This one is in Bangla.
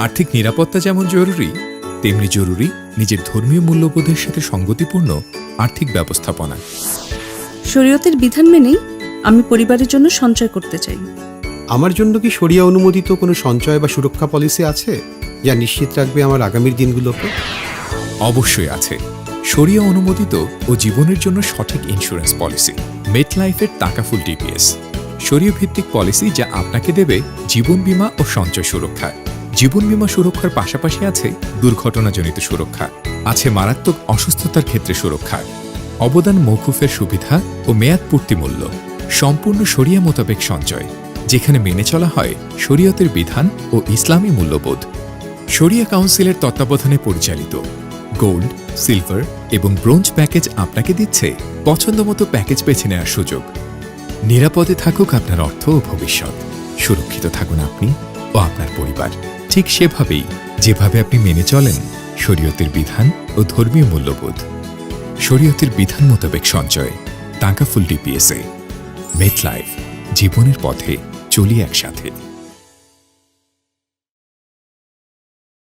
আর্থিক নিরাপত্তা যেমন জরুরি, তেমনি জরুরি নিজের ধর্মীয় মূল্যবোধের সাথে সঙ্গতিপূর্ণ আর্থিক ব্যবস্থাপনা। শরীয়তের বিধান মেনেই আমি পরিবারের জন্য সঞ্চয় করতে চাই। আমার জন্য কি শরিয়া অনুমোদিত কোনো সঞ্চয় বা সুরক্ষা পলিসি আছে যা নিশ্চিত রাখবে আমার আগামীর দিনগুলোকে? অবশ্যই আছে। শরিয়া অনুমোদিত ও জীবনের জন্য সঠিক ইন্স্যুরেন্স পলিসি মেটলাইফের টাকাফুল ডিপিএস, শরিয়া ভিত্তিক পলিসি যা আপনাকে দেবে জীবন বীমা ও সঞ্চয় সুরক্ষা। জীবন বীমা সুরক্ষার পাশাপাশি আছে দুর্ঘটনাজনিত সুরক্ষা, আছে মারাত্মক অসুস্থতার ক্ষেত্রে সুরক্ষা, অবদান মওকুফের সুবিধা ও মেয়াদ পূর্তি মূল্য, সম্পূর্ণ শরিয়া মোতাবেক সঞ্চয় যেখানে মেনে চলা হয় শরীয়তের বিধান ও ইসলামী মূল্যবোধ। শরিয়া কাউন্সিলের তত্ত্বাবধানে পরিচালিত গোল্ড, সিলভার এবং ব্রোঞ্জ প্যাকেজ আপনাকে দিচ্ছে পছন্দমতো প্যাকেজ বেছে নেওয়ার সুযোগ। নিরাপদে থাকুক আপনার অর্থ ও ভবিষ্যৎ, সুরক্ষিত থাকুন আপনি ও আপনার পরিবার, ঠিক সেভাবেই যেভাবে আপনি মেনে চলেন শরীয়তের বিধান ও ধর্মীয় মূল্যবোধ। শরীয়তের বিধান মোতাবেক সঞ্চয়, টাকাফুল ডিপিএসএ। মেটলাইফ, জীবনের পথে চলি একসাথে।